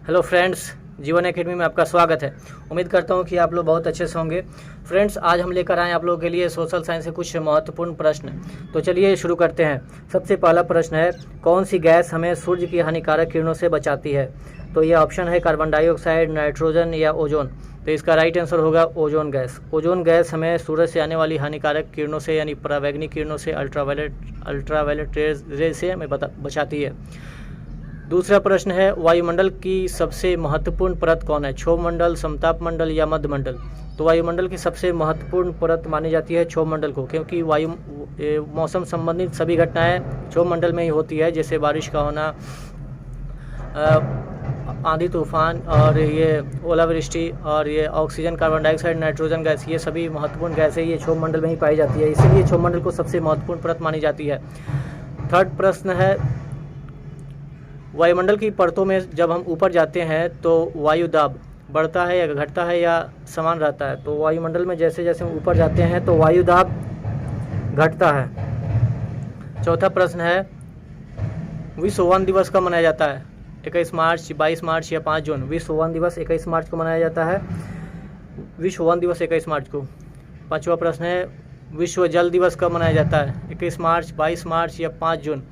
Hello friends, जीवन academy में आपका स्वागत है। उम्मीद करता हूं कि आप लोग बहुत अच्छे से होंगे। फ्रेंड्स, आज हम लेकर आए आप लोगों के लिए सोशल साइंस से कुछ महत्वपूर्ण प्रश्न। तो चलिए शुरू करते हैं। सबसे पहला प्रश्न है, कौन सी गैस हमें सूर्य की हानिकारक किरणों से बचाती है? तो ये ऑप्शन है कार्बन डाइऑक्साइड, नाइट्रोजन या ओजोन। तो इसका राइट आंसर होगा ओजोन गैस। ओजोन गैस हमें सूरज से आने वाली हानिकारक किरणों से यानी परावैंगनिक किरणों से, अल्ट्रावायलेट रे से हमें बचाती है। दूसरा प्रश्न है, वायुमंडल की सबसे महत्वपूर्ण परत कौन है? क्षोभमंडल, समताप मंडल या मध्यमंडल? तो वायुमंडल की सबसे महत्वपूर्ण परत मानी जाती है क्षोभमंडल को, क्योंकि मौसम संबंधित सभी घटनाएं क्षोभमंडल में ही होती है, जैसे बारिश का होना, आंधी तूफान और ये ओलावृष्टि और ये oxygen, carbon dioxide, nitrogen gas, ये सभी महत्वपूर्ण गैसें ये क्षोभमंडल में ही पाई जाती है, इसीलिए क्षोभमंडल को सबसे महत्वपूर्ण परत मानी जाती है। थर्ड प्रश्न है, वायुमंडल की परतों में जब हम ऊपर जाते हैं तो वायु दाब बढ़ता है या घटता है या समान रहता है? तो वायुमंडल में जैसे जैसे हम ऊपर जाते हैं तो वायु दाब घटता है। चौथा प्रश्न है, विश्व वन दिवस कब मनाया जाता है? 21 मार्च, 22 मार्च या 5 जून? विश्व वन दिवस 21 मार्च को मनाया जाता है। विश्व वन दिवस 21 मार्च को। पाँचवा प्रश्न है, विश्व जल दिवस कब मनाया जाता है? 21 मार्च, 22 मार्च या 5 जून?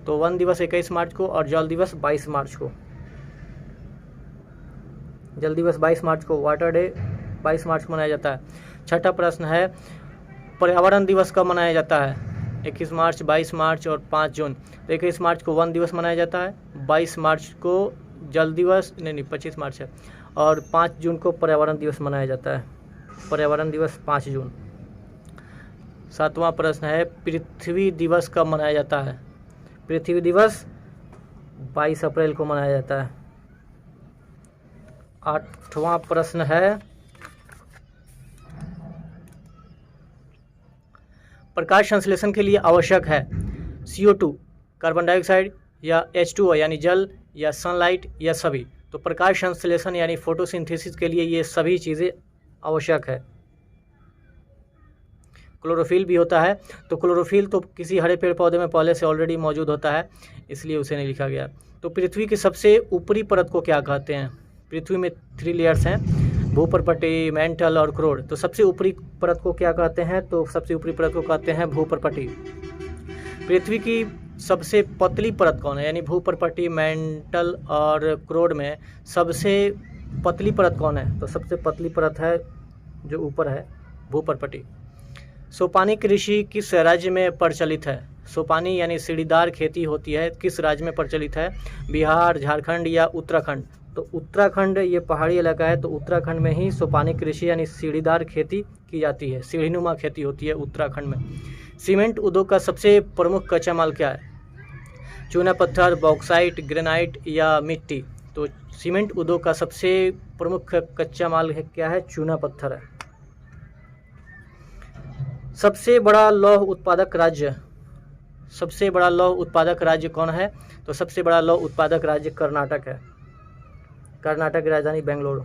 तो वन दिवस 21 मार्च को और जल दिवस 22 मार्च को। जल दिवस 22 मार्च को, वाटर डे 22 मार्च को मनाया जाता है। छठा प्रश्न है, पर्यावरण दिवस कब मनाया जाता है? 21 मार्च, 22 मार्च और 5 जून। तो 21 मार्च को वन दिवस मनाया जाता है, 22 मार्च को जल दिवस, नहीं 25 मार्च है, और 5 जून को पर्यावरण दिवस मनाया जाता है। पर्यावरण दिवस 5 जून। सातवां प्रश्न है, पृथ्वी दिवस कब मनाया जाता है? पृथ्वी दिवस 22 अप्रैल को मनाया जाता है। आठवां प्रश्न है, प्रकाश संश्लेषण के लिए आवश्यक है CO2, कार्बन डाइऑक्साइड या H2O यानी जल या सनलाइट या सभी? तो प्रकाश संश्लेषण यानी फोटोसिंथेसिस के लिए ये सभी चीज़ें आवश्यक है। क्लोरोफिल भी होता है, तो क्लोरोफिल तो किसी हरे पेड़ पौधे में पहले से ऑलरेडी मौजूद होता है, इसलिए उसे नहीं लिखा गया। तो पृथ्वी की सबसे ऊपरी परत को क्या कहते हैं? पृथ्वी में 3 लेयर्स हैं, भूपर्पटी, मेंटल और क्रोड। तो सबसे ऊपरी परत को क्या कहते हैं? तो सबसे ऊपरी परत को कहते हैं भूपर्पटी। पृथ्वी की सबसे पतली परत कौन है? यानी भूपर्पटी, मेंटल और क्रोड में सबसे पतली परत कौन है? तो सबसे पतली परत है जो ऊपर है, भूपर्पटी। सोपानी कृषि किस राज्य में प्रचलित है? सोपानी यानी सीढ़ीदार खेती होती है, किस राज्य में प्रचलित है? बिहार, झारखंड या उत्तराखंड? तो उत्तराखंड, ये पहाड़ी इलाका है, तो उत्तराखंड में ही सोपानी कृषि यानी सीढ़ीदार खेती की जाती है, सीढ़ीनुमा खेती होती है उत्तराखंड में। सीमेंट उद्योग का सबसे प्रमुख कच्चा माल क्या है? चूना पत्थर, बॉक्साइट, ग्रेनाइट या मिट्टी? तो सीमेंट उद्योग का सबसे प्रमुख कच्चा माल है क्या है? चूना पत्थर है। सबसे बड़ा लौह उत्पादक राज्य, सबसे बड़ा लौह उत्पादक राज्य कौन है? तो सबसे बड़ा लौह उत्पादक राज्य कर्नाटक है। कर्नाटक की राजधानी बेंगलुरु।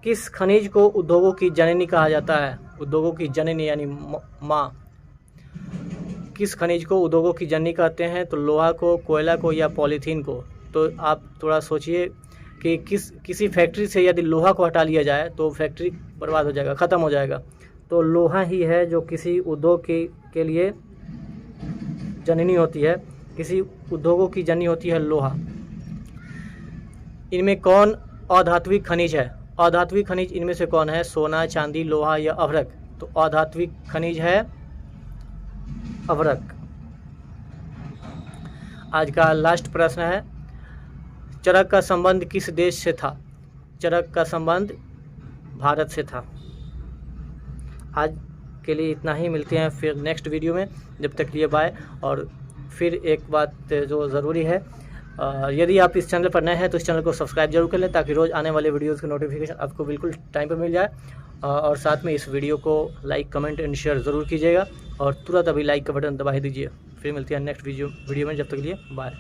किस खनिज को उद्योगों की जननी कहा जाता है? उद्योगों की जननी यानी माँ। किस खनिज को उद्योगों की जननी कहते हैं? तो लोहा को, कोयला को या पॉलीथीन को? तो आप थोड़ा सोचिए कि किसी फैक्ट्री से यदि लोहा को हटा लिया जाए तो फैक्ट्री बर्बाद हो जाएगा, ख़त्म हो जाएगा। तो लोहा ही है जो किसी उद्योग के लिए जननी होती है, किसी उद्योगों की जननी होती है लोहा। इनमें कौन अधात्विक खनिज है? अधात्विक खनिज इनमें से कौन है? सोना, चांदी, लोहा या अभ्रक? तो अधात्विक खनिज है अभ्रक। आज का लास्ट प्रश्न है, चरक का संबंध किस देश से था? चरक का संबंध भारत से था। आज के लिए इतना ही, मिलते हैं फिर नेक्स्ट वीडियो में, जब तक लिए बाय। और फिर एक बात जो ज़रूरी है, यदि आप इस चैनल पर नए हैं तो इस चैनल को सब्सक्राइब जरूर कर लें, ताकि रोज़ आने वाले वीडियोज़ की नोटिफिकेशन आपको बिल्कुल टाइम पर मिल जाए। और साथ में इस वीडियो को लाइक, कमेंट एंड शेयर ज़रूर कीजिएगा, और तुरंत अभी लाइक का बटन दबा दीजिए। फिर मिलते हैं नेक्स्ट वीडियो में, जब तक के लिए बाय।